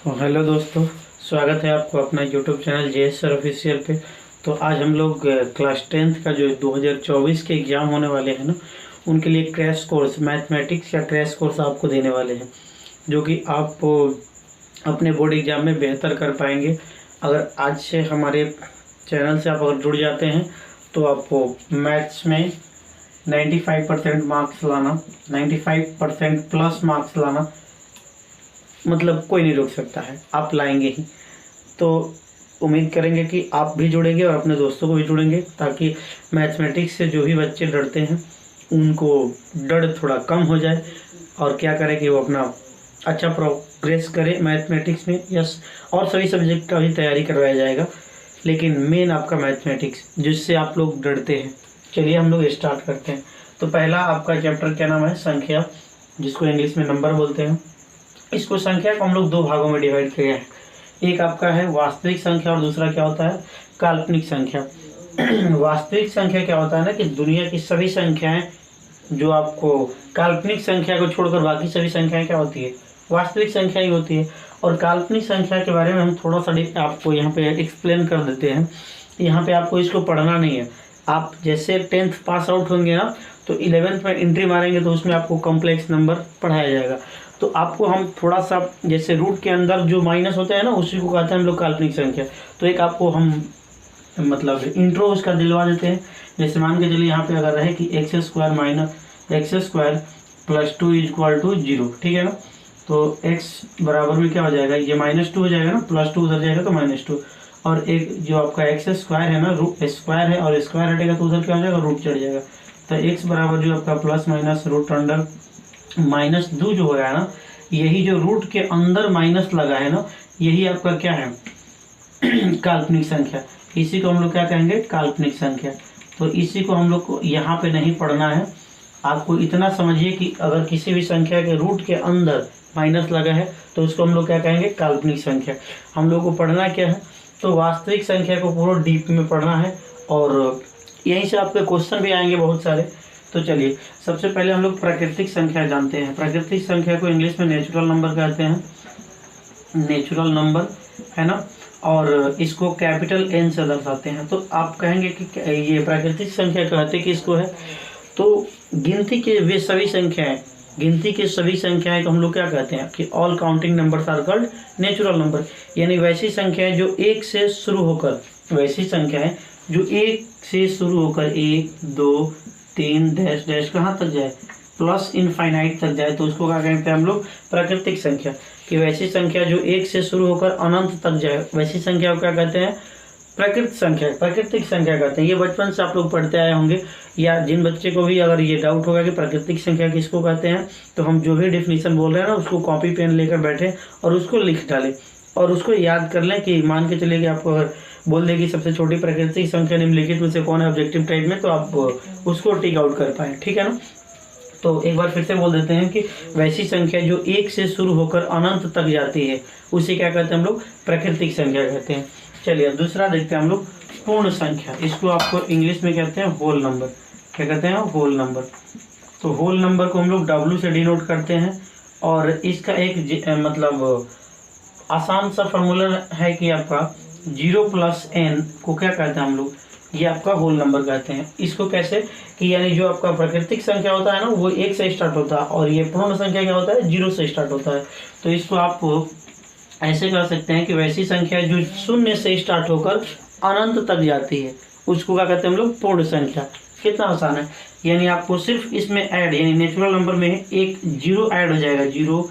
तो हेलो दोस्तों, स्वागत है आपको अपना YouTube channel JS sir official पे। तो आज हम लोग क्लास 10th का जो 2024 के एग्ज़ाम होने वाले हैं ना, उनके लिए क्रैश कोर्स मैथमेटिक्स का क्रैश कोर्स आपको देने वाले हैं, जो कि आप अपने बोर्ड एग्ज़ाम में बेहतर कर पाएंगे। अगर आज से हमारे चैनल से आप अगर जुड़ जाते हैं तो आपको मैथ्स में 95% मार्क्स लाना, 95% प्लस मार्क्स लाना, मतलब कोई नहीं रोक सकता है, आप लाएंगे ही। तो उम्मीद करेंगे कि आप भी जुड़ेंगे और अपने दोस्तों को भी जुड़ेंगे, ताकि मैथमेटिक्स से जो भी बच्चे डरते हैं उनको डर थोड़ा कम हो जाए और क्या करें कि वो अपना अच्छा प्रोग्रेस करे मैथमेटिक्स में। यस, और सभी सब्जेक्ट का भी तैयारी करवाया जाएगा, लेकिन मेन आपका मैथमेटिक्स जिससे आप लोग डरते हैं। चलिए हम लोग स्टार्ट करते हैं। तो पहला आपका चैप्टर क्या नाम है? संख्या, जिसको इंग्लिश में नंबर बोलते हैं। इसको संख्या को हम लोग दो भागों में डिवाइड किए हैं। एक आपका है वास्तविक संख्या और दूसरा क्या होता है? काल्पनिक संख्या। वास्तविक संख्या क्या होता है ना कि दुनिया की सभी संख्याएं जो आपको काल्पनिक संख्या को छोड़कर बाकी सभी संख्याएं क्या होती है? वास्तविक संख्या ही होती है। और काल्पनिक संख्या के बारे में हम थोड़ा सा आपको यहाँ पे एक्सप्लेन कर देते हैं। यहाँ पे आपको इसको पढ़ना नहीं है। आप जैसे 10th पास आउट होंगे ना, तो 11th में एंट्री मारेंगे तो उसमें आपको कॉम्प्लेक्स नंबर पढ़ाया जाएगा। तो आपको हम थोड़ा सा जैसे रूट के अंदर जो माइनस होते हैं ना, उसी को कहते हैं हम लोग काल्पनिक संख्या। तो एक आपको हम मतलब इंट्रो उसका दिलवा देते हैं। जैसे मान के चलिए यहाँ पे अगर रहे कि x square minus x square plus 2 equal to 0, ठीक है ना। तो x बराबर में क्या हो जाएगा? ये -2 हो जाएगा ना, +2 उधर जाएगा तो -2। और एक जो आपका एक्स स्क्वायर है ना, रूट स्क्वायर है और स्क्वायर हटेगा तो उधर क्या हो जाएगा? रूट चढ़ जाएगा। तो x बराबर जो आपका प्लस माइनस रूट अंडर -2 जो हो रहा है ना, यही जो रूट के अंदर माइनस लगा है ना, यही आपका क्या है? काल्पनिक संख्या। इसी को हम लोग क्या कहेंगे? काल्पनिक संख्या। तो इसी को हम लोग को यहाँ पे नहीं पढ़ना है। आपको इतना समझिए कि अगर किसी भी संख्या के रूट के अंदर माइनस लगा है तो उसको हम लोग क्या कहेंगे? काल्पनिक संख्या। हम लोग को पढ़ना क्या है? तो वास्तविक संख्या को पूरा डीप में पढ़ना है, और यहीं से आपके क्वेश्चन भी आएंगे बहुत सारे। तो चलिए सबसे पहले हम लोग प्राकृतिक संख्या जानते हैं। प्राकृतिक संख्या को इंग्लिश में नेचुरल नंबर कहते हैं, नेचुरल नंबर, है ना। और इसको कैपिटल N से दर्शाते हैं। तो आप कहेंगे कि ये प्राकृतिक संख्या कहते किसको है? तो गिनती के वे सभी संख्याएं, गिनती के सभी संख्याएं को हम लोग क्या कहते हैं कि all counting numbers are called natural number. यानी वैसी संख्याएं जो एक से शुरू होकर, वैसी संख्याएं जो एक से शुरू होकर 1 2 3 डैश डैश कहाँ तक जाए? प्लस इनफाइनाइट तक जाए, तो उसको क्या कहते हैं हम लोग? प्राकृतिक संख्या। कि वैसी संख्या जो एक से शुरू होकर अनंत तक जाए, वैसी संख्या को क्या कहते हैं? प्राकृतिक संख्या, प्राकृतिक संख्या कहते हैं। ये बचपन से आप लोग पढ़ते आए होंगे, या जिन बच्चे को भी अगर ये डाउट होगा कि प्राकृतिक संख्या किसको कहते हैं, तो हम जो भी डेफिनेशन बोल रहे हैं ना, उसको कॉपी पेन लेकर बैठे और उसको लिख डालें और उसको याद कर लें। कि मान के चलिए कि आपको अगर बोल दे कि सबसे छोटी प्राकृतिक संख्या निम्नलिखित में से कौन है ऑब्जेक्टिव टाइप में, तो आप उसको टिक आउट कर पाए, ठीक है ना। तो एक बार फिर से बोल देते हैं कि वैसी संख्या जो एक से शुरू होकर अनंत तक जाती है, उसे क्या कहते हैं हम लोग? प्राकृतिक संख्या कहते हैं। चलिए अब दूसरा देखते हैं हम लोग, पूर्ण संख्या। इसको आपको इंग्लिश में कहते हैं होल नंबर। क्या कहते हैं? Whole number. तो होल नंबर को हम लोग W से डिनोट करते हैं, और इसका एक मतलब आसान सा फॉर्मूला है कि आपका 0 + n को क्या कहते हैं हम लोग? ये आपका होल नंबर कहते हैं। इसको कैसे कि यानी जो आपका प्राकृतिक संख्या होता है ना, वो 1 से स्टार्ट होता है, और ये पूर्ण संख्या क्या होता है? 0 से स्टार्ट होता है। तो इसको आप ऐसे कर सकते हैं कि वैसी संख्या जो 0 से स्टार्ट होकर अनंत तक जाती है, उसको क्या कहते हैं हम लोग? पूर्ण संख्या। कितना आसान है। यानी आपको सिर्फ इसमें ऐड, यानी नेचुरल नंबर में एक 0 ऐड हो जाएगा। 0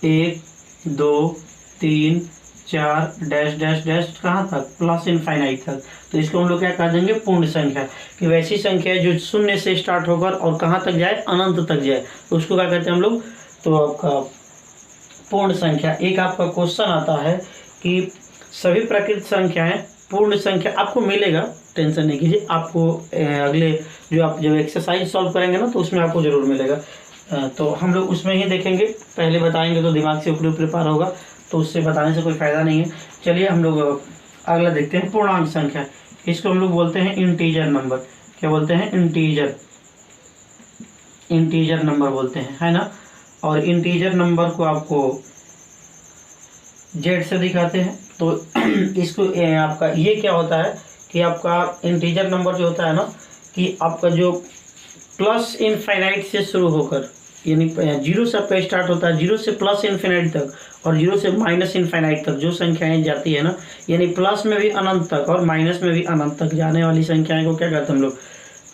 1 2 3 4 डैश डैश डैश कहाँ तक? प्लस इनफाइनाइट तक। तो इसको हम लोग क्या कह देंगे? पूर्ण संख्या। कि वैसी संख्या जो 0 से स्टार्ट होकर और कहाँ तक जाए? अनंत तक जाए, तो उसको क्या कहते हैं हम लोग? तो आपका पूर्ण संख्या। एक आपका क्वेश्चन आता है कि सभी प्राकृतिक संख्याएं पूर्ण संख्या, आपको मिलेगा, टेंशन नहीं कीजिए। आपको अगले जो आप जब एक्सरसाइज सॉल्व करेंगे ना, तो उसमें आपको जरूर मिलेगा। तो हम लोग उसमें ही देखेंगे, पहले बताएंगे तो दिमाग से ऊपर ऊपर पार होगा, तो उससे बताने से कोई फ़ायदा नहीं है। चलिए हम लोग अगला देखते हैं, पूर्णांक संख्या। इसको हम लोग बोलते हैं इंटीजर नंबर। क्या बोलते हैं? इंटीजर, इंटीजर नंबर बोलते हैं, है ना। और इंटीजर नंबर को आपको जेड से दिखाते हैं। तो इसको आपका ये क्या होता है कि आपका इंटीजर नंबर जो होता है ना, कि आपका जो प्लस इनफाइनाइट से शुरू होकर, यानी जीरो से आपका स्टार्ट होता है, जीरो से प्लस इनफाइनाइट तक और जीरो से माइनस इनफाइनाइट तक जो संख्याएं जाती है ना, यानी प्लस में भी अनंत तक और माइनस में भी अनंत तक जाने वाली संख्याएं को क्या कहते हैं हम लोग,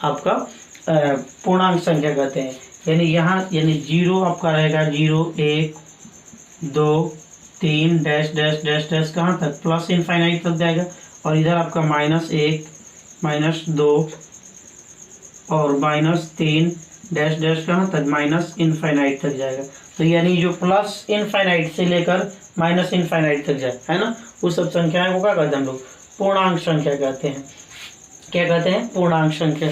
आपका पूर्णांक संख्या कहते हैं। यानी यहाँ यानी जीरो आपका रहेगा 0 1 2 3 डैश डैश डैश डैश कहाँ तक, प्लस इनफाइनाइट तक जाएगा। और इधर आपका -1 -2 और -3 डैश डैश कहाँ तक, माइनस इनफाइनाइट तक जाएगा। तो यानी जो प्लस इनफाइनाइट से लेकर माइनस इनफाइनाइट तक जाए, है ना, उस सब संख्याएं को क्या कहते हैं हम लोग, पूर्णांक संख्या कहते हैं। क्या कहते हैं, पूर्णांक संख्या।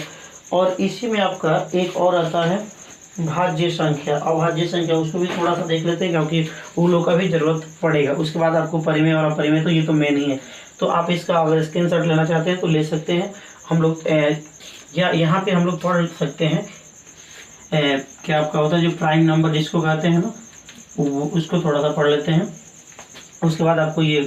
और इसी में आपका एक और आता है भाज्य संख्या, अभाज्य संख्या, उसको भी थोड़ा सा देख लेते हैं क्योंकि उन लोग का भी जरूरत पड़ेगा। उसके बाद आपको परिमेय और अपरिमेय, तो ये तो मेन ही है। तो आप इसका अगर स्क्रीनशॉट लेना चाहते हैं तो ले सकते हैं। हम लोग या यहाँ पे हम लोग पढ़ सकते हैं क्या आपका होता है जो प्राइम नंबर जिसको कहते हैं ना, वो उसको थोड़ा सा पढ़ लेते हैं। उसके बाद आपको ये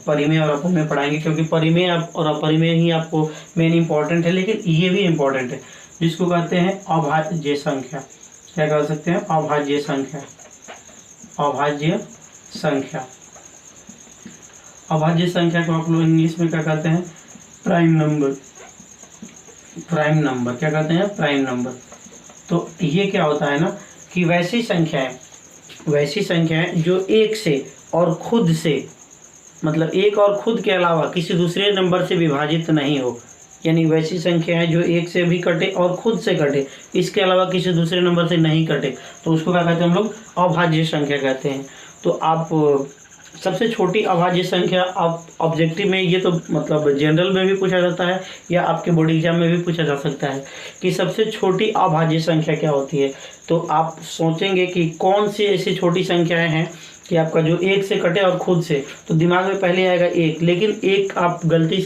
परिमेय और अपरिमेय पढ़ाएंगे, क्योंकि परिमेय और अपरिमेय ही आपको मेन इंपॉर्टेंट है, लेकिन ये भी इम्पोर्टेंट है, जिसको कहते हैं अभाज्य संख्या। क्या कह सकते हैं, अभाज्य संख्या। अभाज्य संख्या, अभाज्य संख्या को आप लोग इंग्लिश में क्या कहते हैं, प्राइम नंबर। प्राइम नंबर क्या कहते हैं, प्राइम नंबर। तो ये क्या होता है ना कि वैसी संख्याएं जो एक से और खुद से, मतलब एक और खुद के अलावा किसी दूसरे नंबर से विभाजित नहीं हो, यानी वैसी संख्याएं जो एक से भी कटे और खुद से कटे, इसके अलावा किसी दूसरे नंबर से नहीं कटे, तो उसको क्या कहते हैं हम लोग, अभाज्य संख्या कहते हैं। तो आप सबसे छोटी अभाज्य संख्या आप ऑब्जेक्टिव में, ये तो मतलब जनरल में भी पूछा जाता है या आपके बोर्ड एग्जाम में भी पूछा जा सकता है कि सबसे छोटी अभाज्य संख्या क्या होती है। तो आप सोचेंगे कि कौन सी ऐसी छोटी संख्याएं हैं कि आपका जो एक से कटे और खुद से, तो दिमाग में पहले आएगा एक, लेकिन एक आप गलती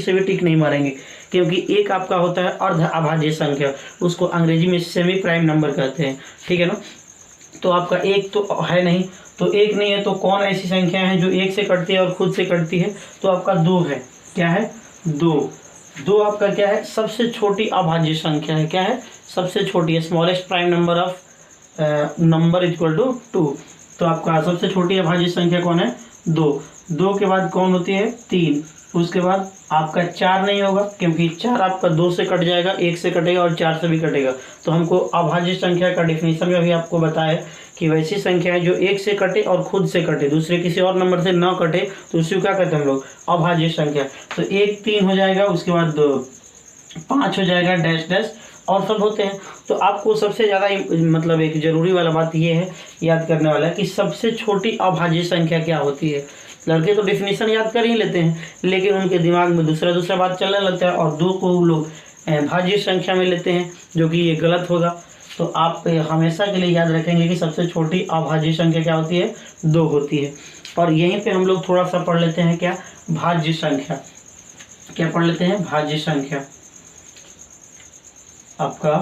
से भी टिक नहीं मारेंगे, क्योंकि एक आपका होता है अर्ध अभाज्य संख्या, उसको अंग्रेजी में सेमी प्राइम नंबर कहते हैं, ठीक है ना। तो आपका एक तो है नहीं, तो एक नहीं है तो कौन ऐसी संख्या है जो एक से कटती है और खुद से कटती है, तो आपका 2 है। क्या है, 2 आपका क्या है, सबसे छोटी अभाज्य संख्या है। क्या है, सबसे छोटी, smallest prime number of number equal to 2। तो आपका सबसे छोटी अभाज्य संख्या कौन है, 2 के बाद कौन होती है, 3। उसके बाद आपका 4 नहीं होगा, क्योंकि 4 आपका 2 से कट जाएगा, 1 से कटेगा और 4 से भी कटेगा। तो हमको अभाज्य संख्या का डिफिनीशन में भी आपको बताया कि वैसी संख्या है जो एक से कटे और खुद से कटे, दूसरे किसी और नंबर से न कटे, तो उसी को क्या कहते हैं हम लोग, अभाज्य संख्या। तो 1 3 हो जाएगा, उसके बाद 5 हो जाएगा, डैश डैश और सब होते हैं। तो आपको सबसे ज़्यादा मतलब एक जरूरी वाला बात ये है, याद करने वाला है कि सबसे छोटी अभाज्य संख्या क्या होती है। लड़के तो डिफिनीशन याद कर ही लेते हैं, लेकिन उनके दिमाग में दूसरा बात चलने लगता है और 2 को लोग भाज्य संख्या में लेते हैं, जो कि ये गलत होगा। तो आप हमेशा के लिए याद रखेंगे कि सबसे छोटी अभाज्य संख्या क्या होती है, 2 होती है। और यहीं पे हम लोग थोड़ा सा पढ़ लेते हैं क्या, भाज्य संख्या। क्या पढ़ लेते हैं, भाज्य संख्या। आपका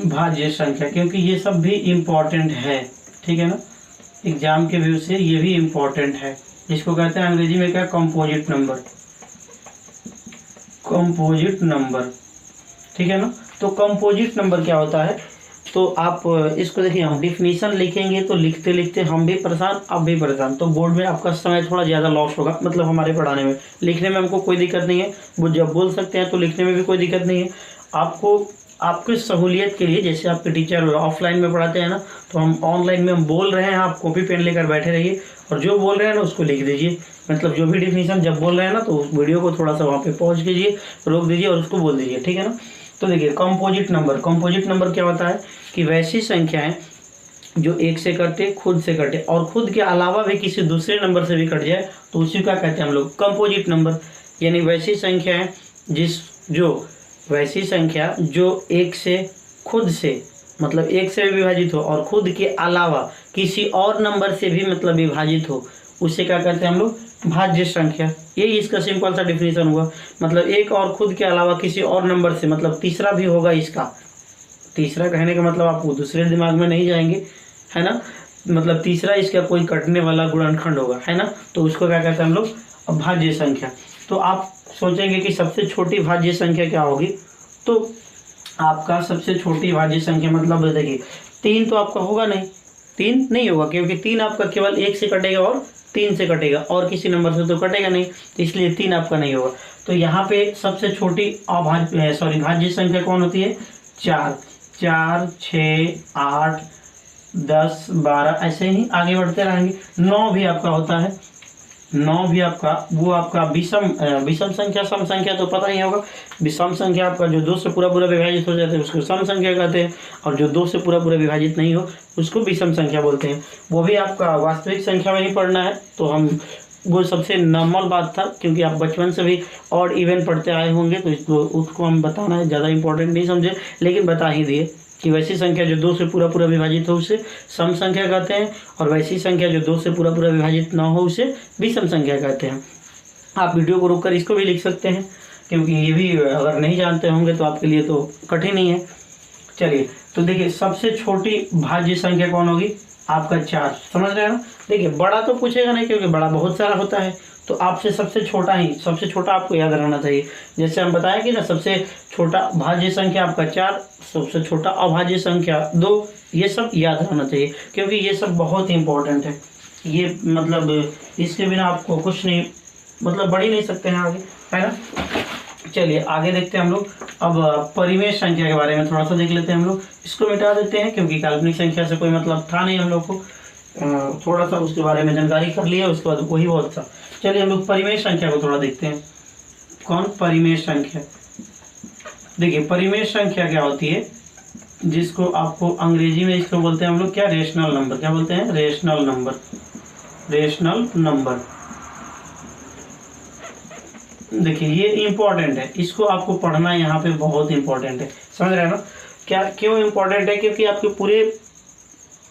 भाज्य संख्या, क्योंकि ये सब भी इम्पोर्टेंट है, ठीक है ना, एग्जाम के व्यू से ये भी इम्पोर्टेंट है। इसको कहते हैं अंग्रेजी में क्या, कंपोजिट नंबर। कंपोजिट नंबर, ठीक है ना। तो कंपोजिट नंबर क्या होता है, तो आप इसको देखिए, हम डिफिनीशन लिखेंगे तो लिखते लिखते हम भी परेशान, आप भी परेशान, तो बोर्ड में आपका समय थोड़ा ज़्यादा लॉस होगा, मतलब हमारे पढ़ाने में। लिखने में हमको कोई दिक्कत नहीं है, वो जब बोल सकते हैं तो लिखने में भी कोई दिक्कत नहीं है। आपको आपकी सहूलियत के लिए, जैसे आपके टीचर ऑफलाइन में पढ़ाते हैं ना, तो हम ऑनलाइन में हम बोल रहे हैं, आप कॉपी पेन लेकर बैठे रहिए और जो बोल रहे हैं ना उसको लिख दीजिए। मतलब जो भी डिफिनीशन जब बोल रहे हैं ना, तो उस वीडियो को थोड़ा सा वहाँ पे पॉज कीजिए, रोक दीजिए और उसको बोल दीजिए, ठीक है ना। तो देखिए कंपोजिट नंबर क्या होता है कि वैसी संख्याएं जो एक से कटे, खुद से कटे और खुद के अलावा भी किसी दूसरे नंबर से भी कट जाए, तो उसी का कहते हैं हम लोग कंपोजिट नंबर। यानी वैसी संख्याएं वैसी संख्या जो एक से खुद से, मतलब एक से भी विभाजित हो और खुद के अलावा किसी और नंबर से भी मतलब विभाजित हो, उसे क्या कहते हैं हम लोग, भाज्य संख्या। यही इसका सिंपल सा डिफिनीशन हुआ। मतलब एक और खुद के अलावा किसी और नंबर से, मतलब तीसरा भी होगा इसका। तीसरा कहने का मतलब आप दूसरे दिमाग में नहीं जाएंगे, है ना। मतलब तीसरा इसका कोई कटने वाला गुणनखंड होगा, है ना, तो उसको क्या कहते हैं हम लोग, अभाज्य संख्या। तो आप सोचेंगे कि सबसे छोटी भाज्य संख्या क्या होगी, तो आपका सबसे छोटी भाज्य संख्या मतलब देखिए 3 तो आपका होगा नहीं, 3 नहीं होगा, क्योंकि 3 आपका केवल 1 से कटेगा और 3 से कटेगा, और किसी नंबर से तो कटेगा नहीं, तो इसलिए 3 आपका नहीं होगा। तो यहाँ पे सबसे छोटी भाज्य संख्या कौन होती है, 4, 4, 6, 8, 10, 12 ऐसे ही आगे बढ़ते रहेंगे। 9 भी आपका होता है, 9 भी आपका, वो आपका विषम संख्या, सम संख्या तो पता ही होगा। विषम संख्या आपका जो 2 से पूरा विभाजित हो जाता है उसको सम संख्या कहते हैं, और जो 2 से पूरा विभाजित नहीं हो उसको विषम संख्या बोलते हैं। वो भी आपका वास्तविक संख्या में ही पढ़ना है, तो हम वो सबसे नॉर्मल बात था, क्योंकि आप बचपन से भी और इवन पढ़ते आए होंगे, तो उसको हम बताना है, ज़्यादा इंपॉर्टेंट नहीं समझे, लेकिन बता ही दिए कि वैसी संख्या जो 2 से पूरा विभाजित हो उसे सम संख्या कहते हैं, और वैसी संख्या जो 2 से पूरा विभाजित ना हो उसे विषम संख्या कहते हैं। आप वीडियो को रोककर इसको भी लिख सकते हैं, क्योंकि ये भी अगर नहीं जानते होंगे तो आपके लिए तो कठिन ही है। चलिए, तो देखिए सबसे छोटी भाज्य संख्या कौन होगी, आपका 4, समझ रहे हैं ना। देखिए बड़ा तो पूछेगा नहीं, क्योंकि बड़ा बहुत सारा होता है, तो आपसे सबसे छोटा आपको याद रहना चाहिए। जैसे हम बताएं कि ना, सबसे छोटा भाज्य संख्या आपका 4, सबसे छोटा अभाज्य संख्या 2, ये सब याद रहना चाहिए, क्योंकि ये सब बहुत ही इंपॉर्टेंट है। ये मतलब इसके बिना आपको कुछ नहीं, मतलब बढ़ ही नहीं सकते हैं आगे, है ना। चलिए आगे देखते हैं हम लोग। अब परिमेय संख्या के बारे में थोड़ा सा देख लेते हैं हम लोग। इसको मिटा देते हैं, क्योंकि काल्पनिक संख्या से कोई मतलब था नहीं हम लोग को, थोड़ा सा उसके बारे में जानकारी कर लिया, उसके बाद वही बहुत था। चलिए हम लोग परिमेय संख्या को थोड़ा देखते हैं। कौन, परिमेय संख्या। देखिए परिमेय संख्या क्या होती है, जिसको आपको अंग्रेजी में इसको बोलते हैं हम लोग क्या, रेशनल नंबर। क्या बोलते हैं, रेशनल नंबर। रेशनल नंबर, देखिए ये इंपॉर्टेंट है, इसको आपको पढ़ना यहाँ पे बहुत इंपॉर्टेंट है, समझ रहे हैं ना। क्या क्यों इंपॉर्टेंट है, क्योंकि आपके पूरे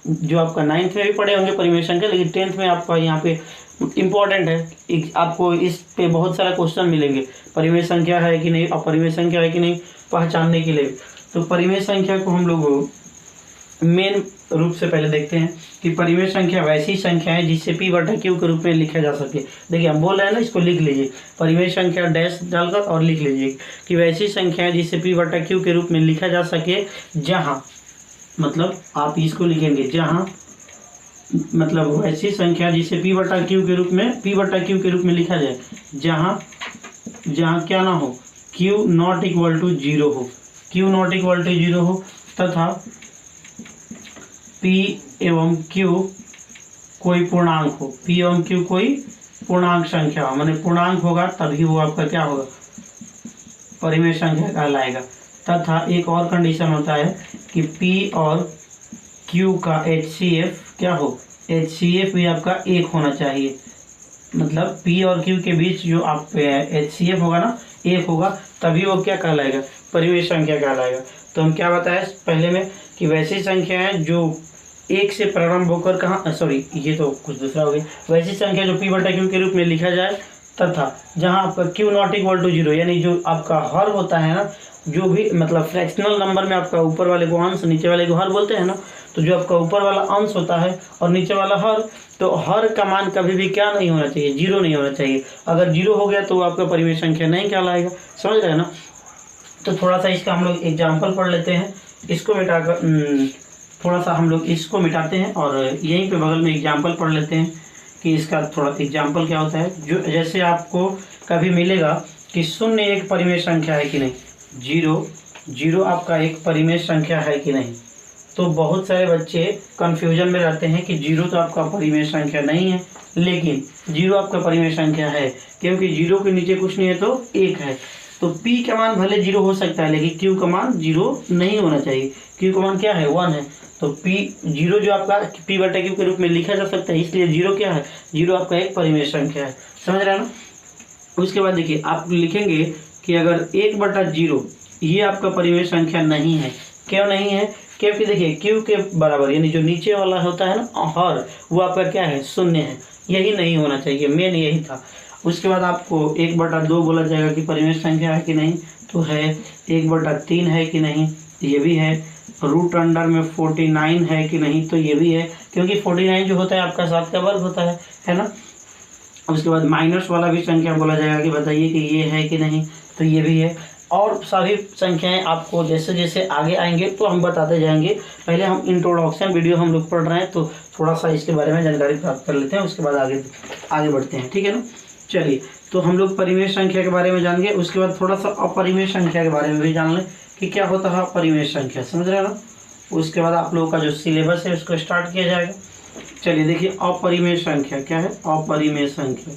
जो आपका 9th में भी पढ़े होंगे परिमेय संख्या, लेकिन 10th में आपका यहाँ पे इम्पॉर्टेंट है। आपको इस पे बहुत सारा क्वेश्चन मिलेंगे, परिमेय संख्या है कि नहीं, अपरिमेय संख्या है कि नहीं, पहचानने के लिए। तो परिमेय संख्या को हम लोग मेन रूप से पहले देखते हैं कि परिमेय संख्या वैसी संख्या है जिससे P/Q के रूप में लिखा जा सके। देखिए हम बोल रहे हैं ना, इसको लिख लीजिए, परिमेय संख्या डैश डालकर और लिख लीजिए कि वैसी संख्या है जिससे P/Q के रूप में लिखा जा सके, जहाँ, मतलब आप इसको लिखेंगे जहाँ, मतलब वैसी संख्या जिसे P/Q के रूप में लिखा जाए, जहाँ क्या ना हो, Q ≠ 0 हो, Q ≠ 0 हो, तथा P एवं Q कोई पूर्णांक हो, P एवं Q कोई पूर्णांक संख्या हो, माने पूर्णांक होगा तभी वो आपका क्या होगा, परिमेय संख्या कहलाएगा। तथा एक और कंडीशन होता है कि P और Q का HCF क्या हो, HCF भी आपका 1 होना चाहिए, मतलब P और Q के बीच जो आप HCF होगा ना, 1 होगा, तभी वो क्या कहलाएगा, परिमेय संख्या कहलाएगा। तो हम क्या बताए पहले में कि वैसी संख्या है जो 1 से प्रारंभ होकर कहाँ, सॉरी ये तो कुछ दूसरा हो गया, वैसी संख्या जो P/Q के रूप में लिखा जाए, तथा जहाँ आपका Q ≠ 0, यानी जो आपका हर होता है ना, जो भी मतलब फ्रैक्शनल नंबर में आपका ऊपर वाले को अंश, नीचे वाले को हर बोलते हैं ना, तो जो आपका ऊपर वाला अंश होता है और नीचे वाला हर, तो हर का मान कभी भी क्या नहीं होना चाहिए, 0 नहीं होना चाहिए। अगर 0 हो गया तो वो आपका परिमेय संख्या नहीं कहलाएगा, समझ रहे हैं ना। तो थोड़ा सा इसका हम लोग एग्जाम्पल पढ़ लेते हैं, इसको मिटाकर थोड़ा सा हम लोग इसको मिटाते हैं और यहीं पे बगल में एग्जाम्पल पढ़ लेते हैं कि इसका थोड़ा एग्जाम्पल क्या होता है। जो जैसे आपको कभी मिलेगा कि 0 एक परिमेय संख्या है कि नहीं, 0 आपका एक परिमेय संख्या है कि नहीं, तो बहुत सारे बच्चे कन्फ्यूजन में रहते हैं कि 0 तो आपका परिमेय संख्या नहीं है, लेकिन 0 आपका परिमेय संख्या है, क्योंकि 0 के नीचे कुछ नहीं है तो 1 है। तो P का मान भले 0 हो सकता है, लेकिन Q का मान 0 नहीं होना चाहिए, Q का मान क्या है, 1 है। तो P0 जो आपका P/Q के रूप में लिखा जा सकता है, इसलिए 0 क्या है, 0 आपका एक परिमेय संख्या है, समझ रहे हैं ना। उसके बाद देखिए आप लिखेंगे कि अगर 1/0 ये आपका परिमेय संख्या नहीं है, क्यों नहीं है, क्योंकि देखिए Q के बराबर यानी जो नीचे वाला होता है ना हर, वो आपका क्या है, 0 है, यही नहीं होना चाहिए, मेन यही था। उसके बाद आपको 1/2 बोला जाएगा कि परिमेय संख्या है कि नहीं, तो है। 1/3 है कि नहीं, ये भी है। रूट अंडर में 49 है कि नहीं, तो ये भी है, क्योंकि 49 जो होता है आपका 7 का वर्ग होता है ना। उसके बाद माइनस वाला भी संख्या बोला जाएगा कि बताइए कि ये है कि नहीं, तो ये भी है। और सभी संख्याएं आपको जैसे जैसे आगे आएंगे तो हम बताते जाएंगे। पहले हम इंट्रोडक्शन वीडियो हम लोग पढ़ रहे हैं, तो थोड़ा सा इसके बारे में जानकारी प्राप्त कर लेते हैं, उसके बाद आगे बढ़ते हैं, ठीक है ना। चलिए, तो हम लोग परिमेय संख्या के बारे में जान गए, उसके बाद थोड़ा सा अपरिमेय संख्या के बारे में भी जान लें कि क्या होता है अपरिमेय संख्या, समझ रहे हो ना। उसके बाद आप लोगों का जो सिलेबस है उसको स्टार्ट किया जाएगा। चलिए देखिए, अपरिमेय संख्या क्या है। अपरिमेय संख्या,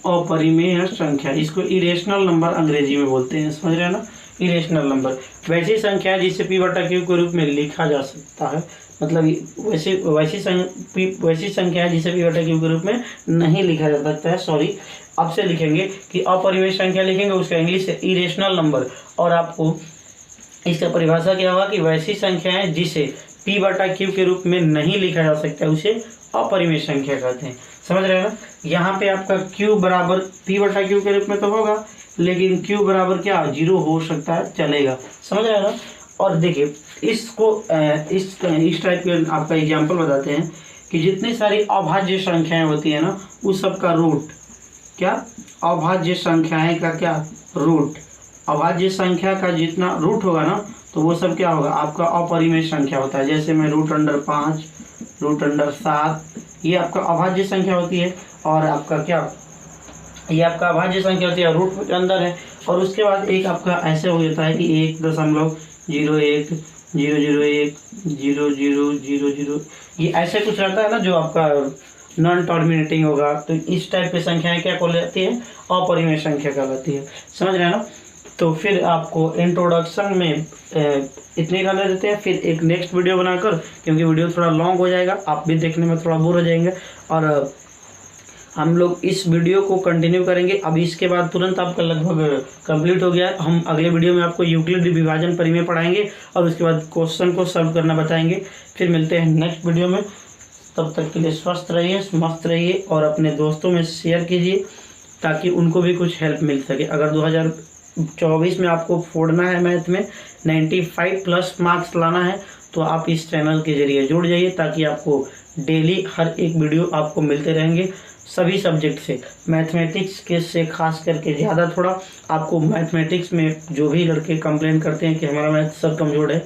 अपरिमेय संख्या, इसको इरेशनल नंबर अंग्रेजी में बोलते हैं, समझ रहे हैं ना। इरेशनल नंबर वैसी संख्या है जिसे p बटा q के रूप में लिखा जा सकता है, मतलब वैसी संख्या है जिसे p बटा q के रूप में नहीं लिखा जा सकता है। सॉरी, अब से लिखेंगे कि अपरिमेय संख्या लिखेंगे, उसका इंग्लिश है इरेशनल नंबर। और आपको इसका परिभाषा क्या होगा कि वैसी संख्या है जिसे p बटा q के रूप में नहीं लिखा जा सकता है, उसे अपरिमेय संख्या कहते हैं, समझ रहे हैं ना। यहाँ पे आपका q बराबर p बटा q के रूप में तो होगा, लेकिन q बराबर क्या 0 हो सकता है, चलेगा, समझ रहे हैं ना। और देखिए, इसको इस टाइप के आपका एग्जाम्पल बताते हैं कि जितनी सारी अभाज्य संख्याएं होती है ना, उस सब का रूट, क्या अभाज्य संख्याएं का क्या रूट, अभाज्य संख्या का जितना रूट होगा ना, तो वो सब क्या होगा आपका अपरिमेय संख्या होता है। जैसे मैं रूट अंडर 5, रूट अंडर 7, ये आपका अभाज्य संख्या होती है। और आपका क्या, ये आपका अभाज्य संख्या होती है, रूट के अंदर है। और उसके बाद एक आपका ऐसे हो जाता है कि 1.01001000000, ये ऐसे कुछ रहता है ना, जो आपका नॉन टर्मिनेटिंग होगा। तो इस टाइप की संख्याएं क्या कहलाती है, अपरिमेय संख्या कहलाती है, समझ रहे हैं ना। तो फिर आपको इंट्रोडक्शन में इतने करने देते हैं, फिर एक नेक्स्ट वीडियो बनाकर, क्योंकि वीडियो थोड़ा लॉन्ग हो जाएगा, आप भी देखने में थोड़ा बोर हो जाएंगे। और हम लोग इस वीडियो को कंटिन्यू करेंगे। अब इसके बाद तुरंत आपका लगभग कंप्लीट हो गया। हम अगले वीडियो में आपको यूक्लिड विभाजन परिमेय पढ़ाएंगे और उसके बाद क्वेश्चन को सॉल्व करना बताएंगे। फिर मिलते हैं नेक्स्ट वीडियो में, तब तक के लिए स्वस्थ रहिए, मस्त रहिए और अपने दोस्तों में शेयर कीजिए ताकि उनको भी कुछ हेल्प मिल सके। अगर 2024 में आपको फोड़ना है मैथ में 95+ मार्क्स लाना है, तो आप इस चैनल के जरिए जुड़ जाइए, ताकि आपको डेली हर एक वीडियो आपको मिलते रहेंगे सभी सब्जेक्ट से। मैथमेटिक्स के से खास करके ज़्यादा थोड़ा आपको मैथमेटिक्स में जो भी लड़के कंप्लेन करते हैं कि हमारा मैथ सर कमज़ोर है,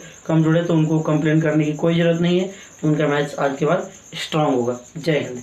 तो उनको कंप्लेन करने की कोई ज़रूरत नहीं है। उनका मैथ्स आज के बाद स्ट्रांग होगा। जय हिंद।